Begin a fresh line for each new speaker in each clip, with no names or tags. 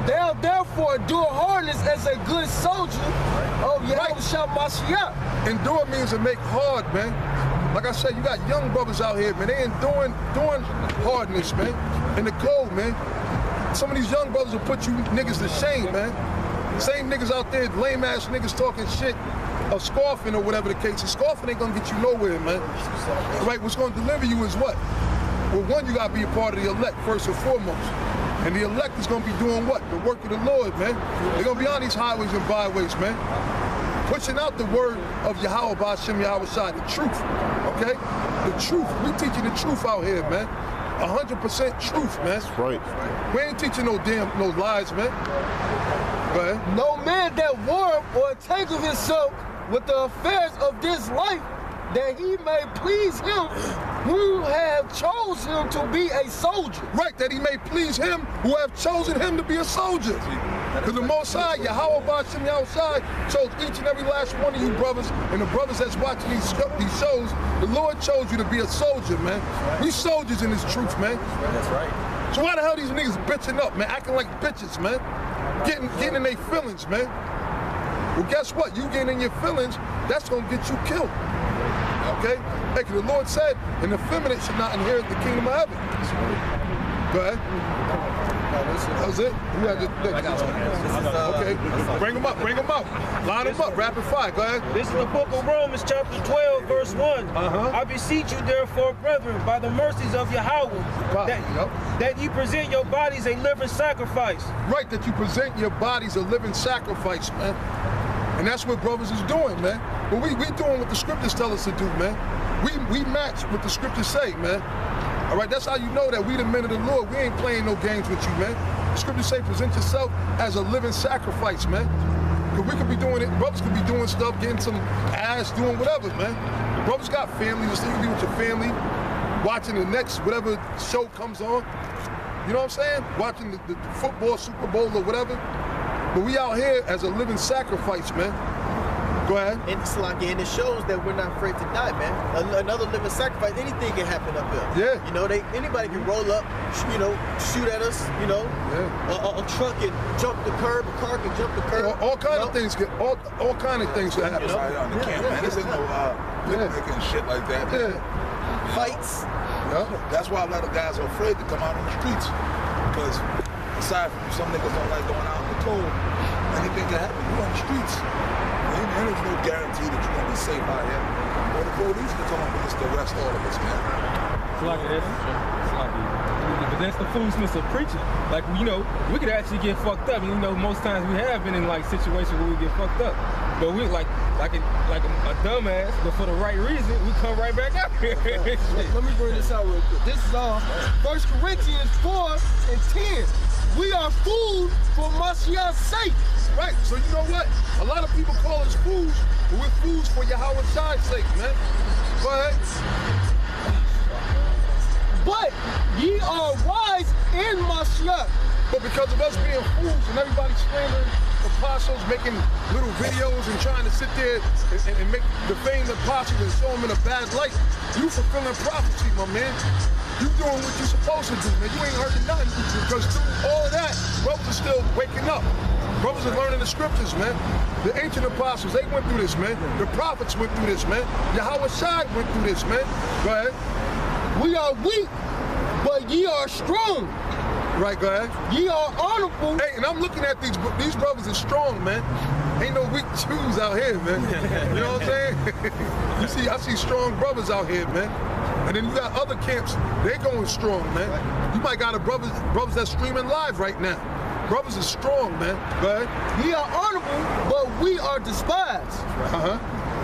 They'll therefore endure hardness as a good soldier of Yahushua Mashiach.
Endure means to make hard, man. Like I said, you got young brothers out here, man. They ain't doing hardness, man. In the cold, man. Some of these young brothers will put you niggas to shame, man. Same niggas out there, lame ass niggas talking shit, or scoffing or whatever the case is. Scoffing ain't gonna get you nowhere, man. Right? What's gonna deliver you is what? Well, one, you gotta be a part of the elect first and foremost. And the elect is gonna be doing what? The work of the Lord, man. They're gonna be on these highways and byways, man. Pushing out the word of Yahweh Ba'Shem Yahweh Shai, the truth, okay? The truth. We teaching the truth out here, man. 100% truth, man.
That's right.
We ain't teaching no lies, man. Go ahead.
No man that warreth or entangle himself with the affairs of this life, that he may please him who have chosen him to be a soldier.
Right, that he may please him who have chosen him to be a soldier. Because the Most High, Yahweh Ba'Shem Yahweh Shai, chose each and every last one of you brothers, and the brothers that's watching these shows, the Lord chose you to be a soldier, man. We soldiers in this truth, man.
That's right.
So why the hell these niggas bitching up, man? Acting like bitches, man. Getting in their feelings, man. Well, guess what? You getting in your feelings, that's gonna get you killed. Okay? Hey, the Lord said, an effeminate should not inherit the kingdom of heaven. Go ahead. That was it? You had okay. Bring them up. Line them up. Rapid fire. Go ahead.
This is the book of Romans, chapter 12, verse 1. I beseech you, therefore, brethren, by the mercies of Yahweh, that you present your bodies a living sacrifice.
Right, that you present your bodies a living sacrifice, man. And that's what brothers is doing, man. But we doing what the scriptures tell us to do, man. We match what the scriptures say, man. All right, that's how you know that we the men of the Lord. We ain't playing no games with you, man. The scriptures say present yourself as a living sacrifice, man. Because we could be doing it, brothers could be doing stuff, getting some ass, doing whatever, man. The brothers got families, so you can be with your family, watching the next, whatever show comes on. You know what I'm saying? Watching the football, Super Bowl or whatever. But we out here as a living sacrifice, man. Go ahead.
And it's like, and it shows that we're not afraid to die, man. Another living sacrifice, anything can happen up here.
Yeah.
You know, anybody can roll up, you know, shoot at us, you know.
Yeah.
A truck can jump the curb, a car can jump the curb.
All kind of things can, all kind of things can happen.
Right on the camp, man. This is no picnic and shit like that.
Yeah.
Fights.
Yeah.
That's why a lot of guys are afraid to come out on the streets. Because aside from some niggas don't like going out in the cold, anything can happen. You on the streets. And there's no guarantee that you're going to be safe out here. Or the police can come up and just arrest all of us, man.
But that's the foolishness of preaching. Like, you know, we could actually get fucked up. And, you know, most times we have been in, like, situations where we get fucked up. But we, like a dumbass, but for the right reason, we come right back out here.
Let me bring this out real quick. This is 1 Corinthians 4 and 10. We are food for Mashiach's sake.
Right, so you know what? A lot of people call us fools, but we're fools for Yahweh Shai's sake, man. Go ahead.
But ye are wise in Mashiach.
But because of us being fools and everybody slandering apostles, making little videos and trying to sit there and make defame the apostles and show them in a bad light, you fulfilling prophecy, my man. You doing what you're supposed to do, man. You ain't hurting nothing. Because through all of that, brothers are still waking up. Brothers are learning the scriptures, man. The ancient apostles, they went through this, man. The prophets went through this, man. Yahweh Shai went through this, man. Go ahead.
We are weak, but ye are strong.
Right, go ahead.
Ye are honorable.
Hey, and I'm looking at these brothers are strong, man. Ain't no weak shoes out here, man. You know what I'm saying? I see strong brothers out here, man. And then you got other camps, they going strong, man. You might got brothers that's streaming live right now. Brothers are strong, man. Go ahead.
We are honorable, but we are despised.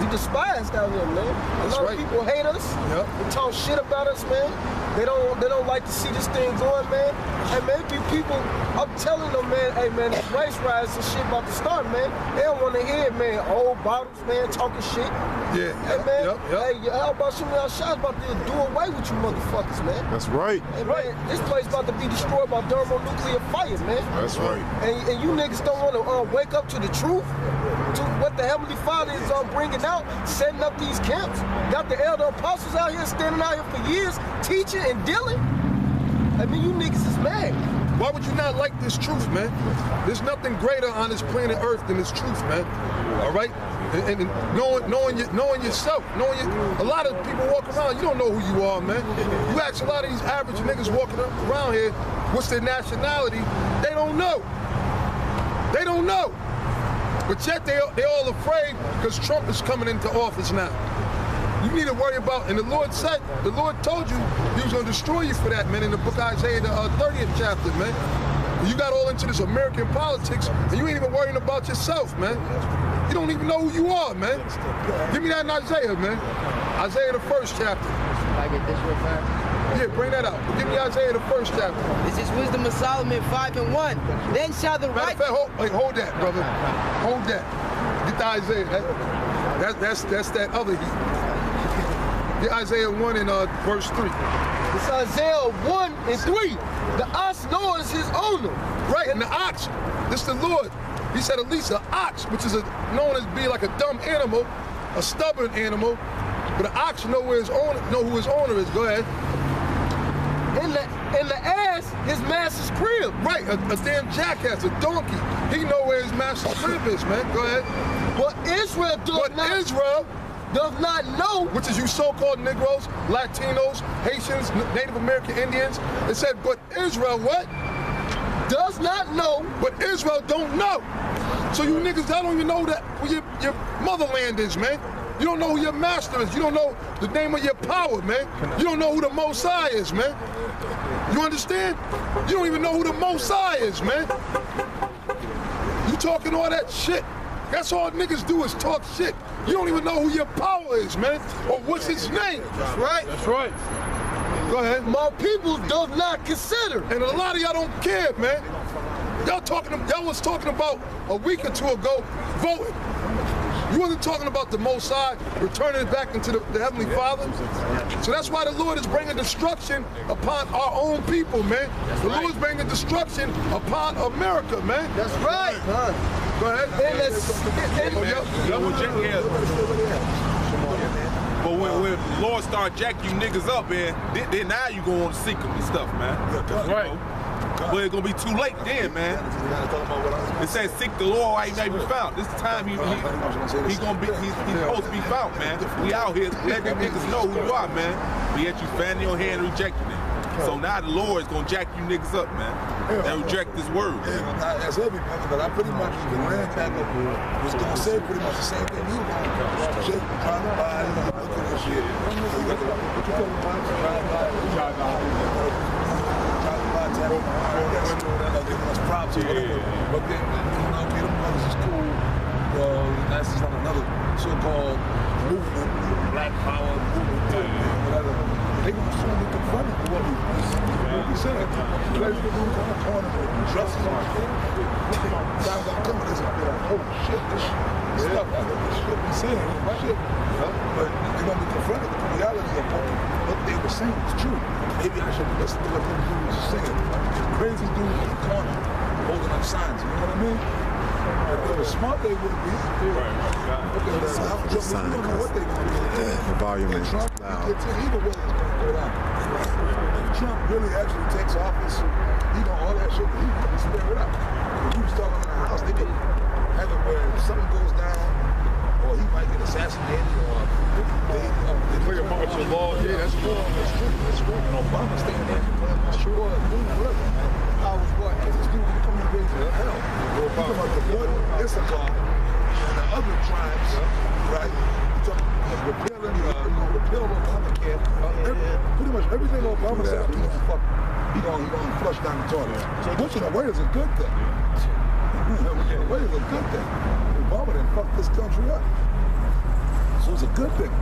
We despised out here, man. A lot of people hate us.
Yep.
They talk shit about us, man. They don't like to see this thing going, man. And maybe people, I'm telling them, man, hey, man, this race riots and shit about to start, man. They don't want to hear it, man. Old bottles, man, talking shit.
Yeah.
Hey, man, hey, how about some of y'all shots about to do away with you motherfuckers, man?
That's right.
Hey, man, this place about to be destroyed by thermonuclear fire, man.
That's right.
And you niggas don't want to wake up to the truth, to what the Heavenly Father is bringing out, setting up these camps. Got the elder apostles out here standing out here for years, teaching and dealing. I mean, you niggas is mad.
Why would you not like this truth, man? There's nothing greater on this planet Earth than this truth, man. All right? And knowing yourself, a lot of people walk around, you don't know who you are, man. You ask a lot of these average niggas walking around here, what's their nationality? They don't know. They don't know. But yet they all afraid because Trump is coming into office now. You need to worry about, and the Lord told you he was going to destroy you for that, man, in the book of Isaiah, the 30th chapter, man. You got all into this American politics, and you ain't even worrying about yourself, man. You don't even know who you are, man. Give me that in Isaiah, man. Isaiah, the 1st chapter.
Can I get this real fast?
Yeah, bring that out. Give me Isaiah, the 1st chapter.
This is Wisdom of Solomon 5:1. Then shall the
Matter of fact, hold that, brother. Hold that. Get the Isaiah. That's that other heat. Get Isaiah 1 and verse 3.
It's Isaiah 1 and 3. The ox knows his owner.
Right, and the ox, this the Lord. He said at least an ox, which is known as being like a dumb animal, a stubborn animal, but an ox know who his owner is. Go ahead.
And the ass, his master's crib.
Right, a damn jackass, a donkey. He know where his master's crib is, man. Go ahead.
But Israel does not know,
which is you so-called Negroes, Latinos, Haitians, Native American Indians. It said, but Israel what?
Does not know.
But Israel don't know. So you niggas, I don't even know that where your motherland is, man. You don't know who your master is. You don't know the name of your power, man. You don't know who the Most High is, man. You understand? You don't even know who the Most High is, man. You talking all that shit. That's all niggas do is talk shit. You don't even know who your power is, man, or what's his name.
That's right.
That's right. Go ahead.
My people does not consider.
And a lot of y'all don't care, man. Y'all was talking about a week or two ago voting. You wasn't talking about the Most High returning it back into the Heavenly Father. So that's why the Lord is bringing destruction upon our own people, man. The Lord is bringing destruction upon America, man.
That's right.
Go ahead.
But when the Lord start jacking you niggas up, man, then now you go on to seek them and stuff, man.
That's right.
But it's gonna be too late then, man. It says seek the Lord while he may be found. This time he's supposed to be found, man. We out here letting niggas know who you are, man. But yet you fanning your hand and rejecting it. So now the Lord is gonna jack you niggas up, man. And reject this word.
Yeah, that's heavy, man, because I pretty much the land back up was gonna say pretty much the same thing you were. Shit, trying to buy, looking at shit. So you got to, what you talking about? Trying to buy, giving us props or whatever. But then, okay, them brothers is cool. That's just another so-called movement, Black Power movement, whatever. They gonna soon be confronted with what we said. Players will lose on the corner with dresses on. Time gonna come and they're like, oh shit, this stuff out of this shit we saying, shit. But they're gonna be confronted with the reality of what they were saying is true. Maybe I should listen to what them dudes are saying. Crazy dude in the corner holding up signs, you know what I mean? If they were smart, they would be. Okay, so I'm just don't know what they're going to do.
The volume is
Trump
loud.
gets in, either way it's going to go down. If Trump really actually takes office, all that shit, he can spare it up. If he was talking in the house, they could have it where if something goes down, or he might get assassinated, or they
Clear martial law, yeah, that's true.
That's true. And Obama staying there, that's true. Whatever. I was what? Because this dude coming to hell. You're talking about the blood, Issachar, and the other tribes, right? You're talking about repeal Obamacare. Pretty much everything Obama said, he gonna flush down the toilet. So Bush in a way is a good thing. In a way is a good thing. Obama didn't fuck this country up. So it's a good thing,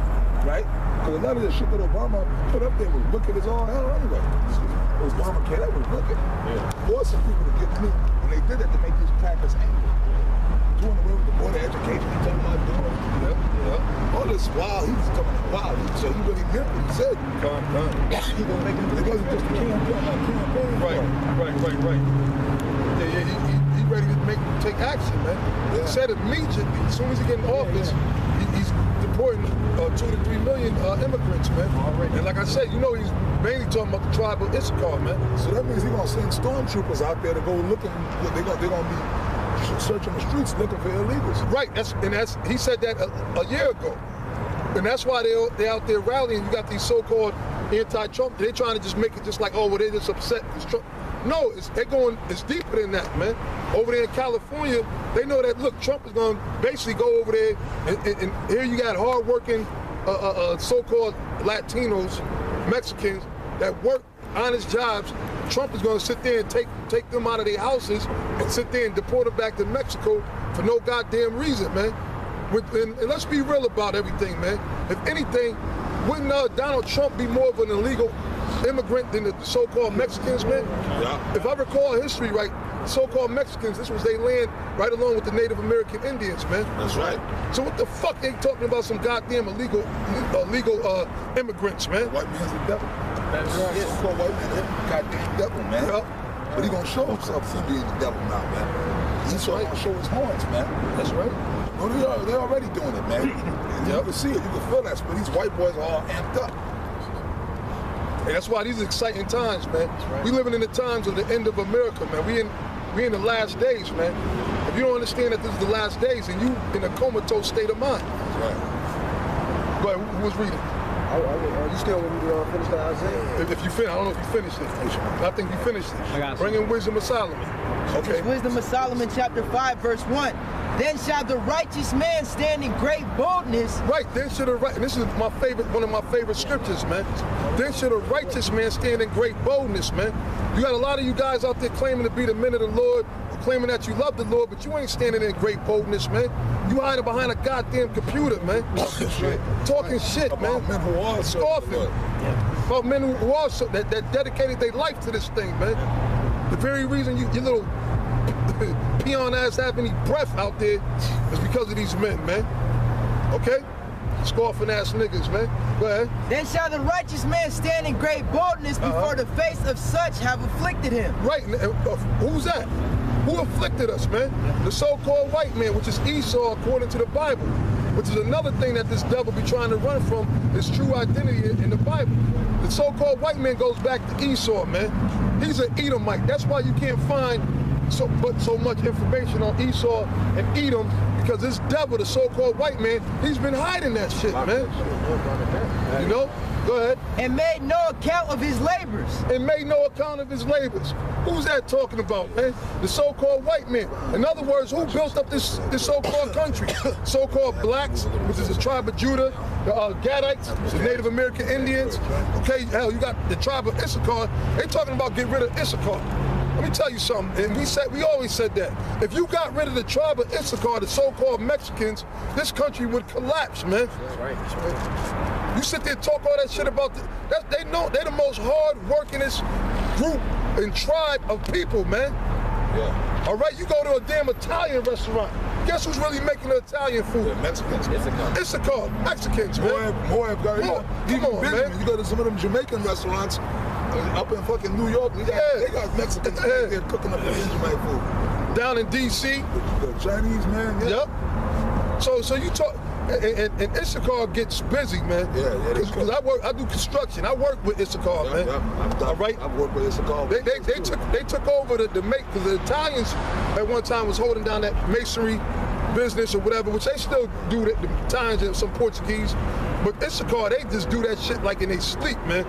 right? Because a lot of the shit that Obama put up there was wicked as all hell anyway. Obamacare, that was wicked. Forcing people to get money, and they did it to make these crackers angry. Doing away with the border education, he talking about doing. All this while he was talking about so he really meant what he said. He gonna make it. It wasn't just a campaign.
Right. Yeah, he ready to take action, man. He said immediately, as soon as he get in office, he's deporting 2 to 3 million immigrants, man. And like I said, he's mainly talking about the tribe of Issachar, man.
So that means he's gonna send stormtroopers out there to go looking. They're gonna be searching the streets looking for illegals.
Right. He said that a year ago, and that's why they're out there rallying. You got these so-called anti-Trump. They're trying to just make it just like, oh, well, they're just upset because Trump. No, it's deeper than that, man. Over there in California, they know that, look, Trump is going to basically go over there, and here you got hard-working so-called Latinos, Mexicans, that work honest jobs. Trump is going to sit there and take them out of their houses and sit there and deport them back to Mexico for no goddamn reason, man. And let's be real about everything, man. If anything, wouldn't Donald Trump be more of an illegal immigrant than the so-called Mexicans, man?
Yeah.
If I recall history right, so-called Mexicans, this was their land right along with the Native American Indians, man.
That's right.
So what the fuck they talking about some goddamn illegal immigrants, man?
White man's the devil. That's right. Yeah. So-called white man, goddamn devil, man.
Yeah.
But he gonna show himself as being the devil now, man. He's gonna show his horns, man.
That's right.
No, they're already doing it, man. You can see it, you can feel that, but these white boys are all amped up.
And that's why these are exciting times, man. Right. We living in the times of the end of America, man. We in the last days, man. If you don't understand that this is the last days, and you in a comatose state of mind.
That's right.
But who was reading?
Are you still when you finish that Isaiah?
If you finish, I don't know if you finished it. I think you finished it.
I got you.
Bring in Wisdom of Solomon. Okay.
It's Wisdom of Solomon, chapter 5, verse 1. Then shall the righteous man stand in great boldness.
Right, then should a right, and this is my favorite, one of my favorite scriptures, man. Then should a righteous man stand in great boldness, man. You got a lot of you guys out there claiming to be the men of the Lord, claiming that you love the Lord, but you ain't standing in great boldness, man. You hiding behind a goddamn computer, man. Talking shit, man.
About men who are
scoffing. About men who are that dedicated their life to this thing, man. The very reason you little peon ass have any breath out there is because of these men, man. Okay? Scoffing ass niggas, man. Go ahead.
Then shall the righteous man stand in great boldness before the face of such have afflicted him.
Right. Who's that? Who afflicted us, man? The so-called white man, which is Esau according to the Bible, which is another thing that this devil be trying to run from, his true identity in the Bible. The so-called white man goes back to Esau, man. He's an Edomite. That's why you can't find so much information on Esau and Edom, because this devil, the so-called white man, he's been hiding that shit, man. You know? Go ahead.
And made no account of his labors.
And made no account of his labors. Who's that talking about, man? The so-called white man. In other words, who built up this so-called country? So-called blacks, which is the tribe of Judah, the Gadites, the Native American Indians. Okay, hell, you got the tribe of Issachar. They talking about get rid of Issachar. Let me tell you something, and we always said that. If you got rid of the tribe of Issachar, the so-called Mexicans, this country would collapse, man.
That's right. That's right.
You sit there and talk all that shit about they know they're the most hard-workingest group and tribe of people, man.
Yeah.
All right, you go to a damn Italian restaurant. Guess who's really making the Italian food?
The Mexicans.
Issachar, Mexicans, man.
Come on, man. You go to some of them Jamaican restaurants up in fucking New York. They got Mexicans they're cooking up the Jamaican food.
Down in D.C.
The Chinese, man. Yeah.
Yep. So you talk. And Issachar gets busy, man.
Yeah.
Because I do construction. I work with Issachar, man.
Yeah.
All right.
I've worked with Issachar.
They took over because the Italians at one time was holding down that masonry business or whatever, which they still do. The Italians and some Portuguese, but Issachar, they just do that shit like in their sleep, man.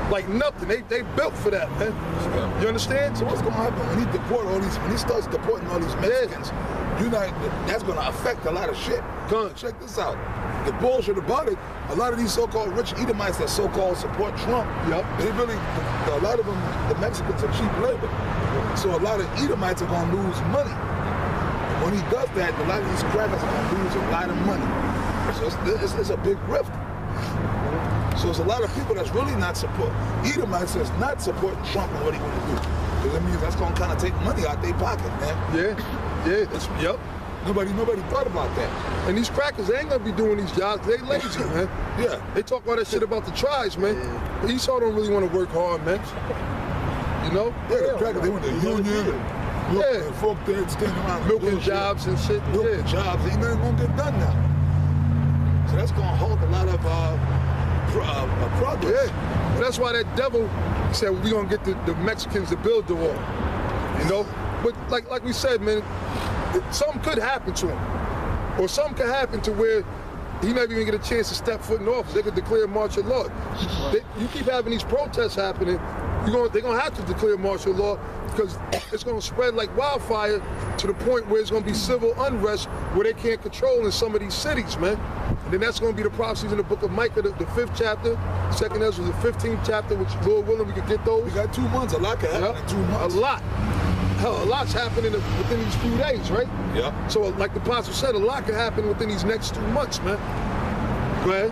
Like nothing. They built for that, man. Yeah. You understand?
So what's gonna happen when he starts deporting all these Mexicans? That's gonna affect a lot of shit. Check this out. The bullshit about it, a lot of these so-called rich Edomites that so-called support Trump, a lot of them, the Mexicans are cheap labor. So a lot of Edomites are gonna lose money. And when he does that, a lot of these crackers are gonna lose a lot of money. So it's a big rift. So there's a lot of people that's really not supporting. Edomites that's not supporting Trump and what he want to do. Because that means that's gonna kind of take money out their pocket, man.
Yep.
Nobody thought about that.
And these crackers, they ain't gonna be doing these jobs. They lazy, man.
Yeah.
They talk all that shit about the tribes, man. Yeah. Esau don't really want to work hard, man. You know?
Yeah, the crackers, they want the union. And folk there standing around
milking jobs and shit.
Milking jobs. Ain't nothing gonna get done now. So that's gonna hold a lot of progress.
Yeah, and that's why that devil said we're gonna get the Mexicans to build the wall. You know, but like we said, man, something could happen to him, or something could happen to where he never even get a chance to step foot in office. They could declare martial law. You keep having these protests happening, they're gonna have to declare martial law because it's gonna spread like wildfire to the point where it's gonna be civil unrest where they can't control in some of these cities, man. And then that's gonna be the prophecies in the book of Micah, the 5th chapter. Second Ezra, the 15th chapter, which Lord willing we could get those.
We got 2 months. A lot can happen in 2 months.
A lot. Hell, a lot's happening within these few days, right?
Yeah.
So like the apostle said, a lot can happen within these next 2 months, man. Go ahead.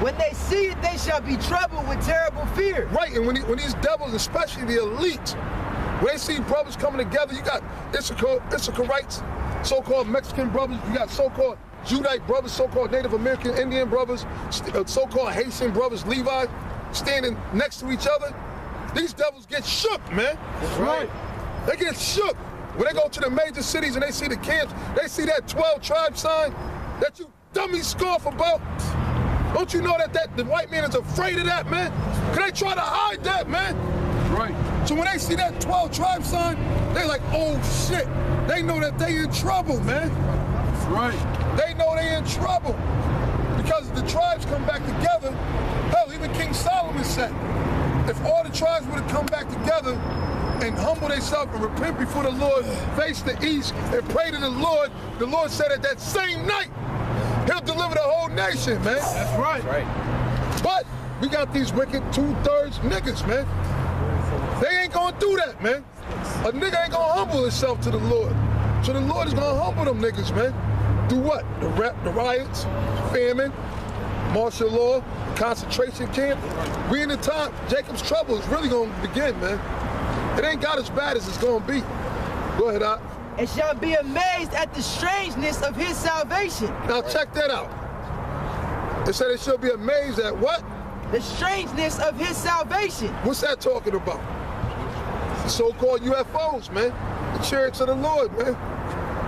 When they see it, they shall be troubled with terrible fear.
Right, and when these devils, especially the elite, when they see brothers coming together, you got Issacharites, so-called Mexican brothers, you got so-called Judite brothers, so-called Native American Indian brothers, so-called Haitian brothers, Levi, standing next to each other. These devils get shook, man.
That's right.
They get shook. When they go to the major cities and they see the camps, they see that 12 tribe sign that you dummies scoff about. Don't you know that the white man is afraid of that, man? Cause they try to hide that, man.
Right.
So when they see that 12 tribe sign, they like, oh shit. They know that they in trouble, man.
That's right.
They know they in trouble. Because the tribes come back together, hell, even King Solomon said, if all the tribes would have come back together and humble themselves and repent before the Lord, face the east, and pray to the Lord said at that same night, he'll deliver the whole nation, man.
That's right.
But we got these wicked 2/3 niggas, man. They ain't gonna do that, man. A nigga ain't gonna humble himself to the Lord. So the Lord is gonna humble them niggas, man. Do what? The riots, famine, martial law, concentration camp. We in the time, Jacob's trouble is really gonna begin, man. It ain't got as bad as it's gonna be. Go ahead, Doc.
And shall be amazed at the strangeness of his salvation.
Now check that out. It said it should be amazed at what?
The strangeness of his salvation.
What's that talking about? The so-called UFOs, man. The chariots of the Lord, man.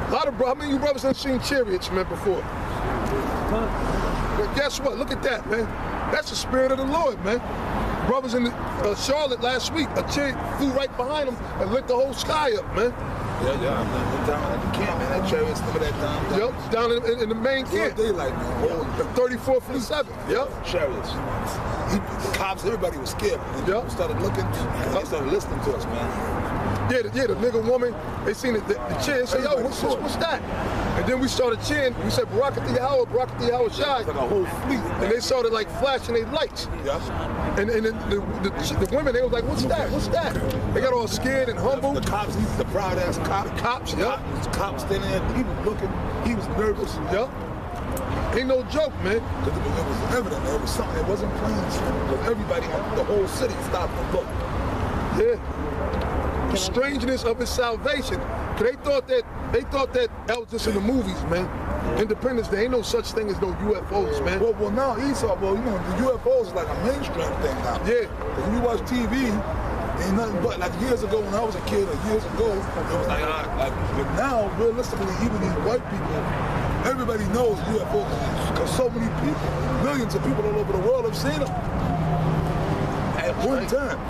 A lot of how many of you brothers have seen chariots, man, before? But guess what? Look at that, man. That's the spirit of the Lord, man. Brothers in Charlotte last week, a chariot flew right behind them and lit the whole sky up, man.
Yeah. I'm down at the camp, man. That chariot's still that time.
Yep, down in the main camp.
Daylight, man.
The 34th and 7th. Yep.
Chariots. The cops, everybody was scared. And people started looking, and they started listening to us, man.
Yeah, the nigga woman, they seen the chair and said, yo, what's that? And then we started cheering. We said, Barakati Yahweh Shai.
Like a whole fleet.
And they started like flashing their lights.
Yeah.
And the women, they was like, what's that? What's that? They got all scared and humble.
The cops, the proud ass cop.
The cops, yeah.
The cops standing there, he was looking, he was nervous.
Yeah. Ain't no joke, man.
Because it was evident, there was something that wasn't plain. Because everybody, the whole city stopped and looked.
Yeah. The strangeness of his salvation. Cause they thought that was just in the movies, man. Independence Day, ain't no such thing as no UFOs, man.
Well, now Esau, you know, the UFOs is like a mainstream thing now.
Yeah.
Because when you watch TV, ain't nothing but, like years ago when I was a kid, or years ago, it was like, but now, realistically, even these white people, everybody knows UFOs because so many people, millions of people all over the world have seen them at one time.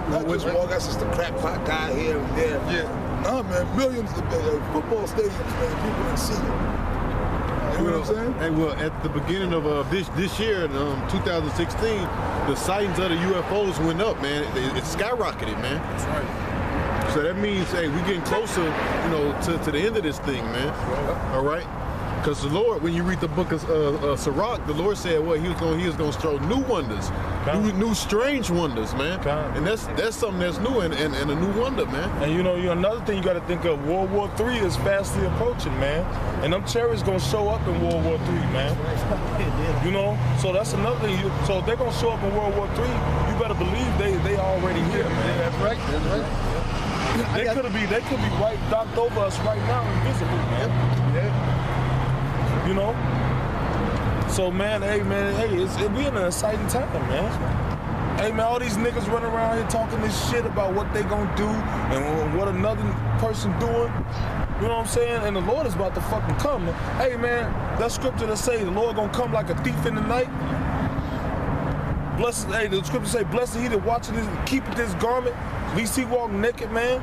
Not just walk, that's just a crackpot guy here and there.
Yeah.
Nah, man, millions of football stadiums, man, people didn't see them. You know what I'm saying?
Hey, well, at the beginning of this year, 2016, the sightings of the UFOs went up, man. It skyrocketed, man.
That's right.
So that means, hey, we're getting closer, you know, to the end of this thing, man. All right? Because the Lord, when you read the book of Sirach, the Lord said, well, he was going to show new wonders, new strange wonders, man. And that's something that's new and a new wonder, man.
And you know, another thing you got to think of, World War III is fastly approaching, man. And them chariots going to show up in World War III, man. You know, so that's another thing. So if they're going to show up in World War III, you better believe they already here, man.
That's right. That's right.
They could be right docked over us right now, invisible, man.
Yeah.
You know? So, man, we in an exciting time, man. Hey, man, all these niggas running around here talking this shit about what they gonna do and what another person doing. You know what I'm saying? And the Lord is about to fucking come. Hey, man, that scripture that say the Lord gonna come like a thief in the night. Blessed, hey, the scripture say, blessed he that watcheth this, keepeth this garment, least he walk naked, man.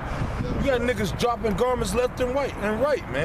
You got niggas dropping garments left and right, man.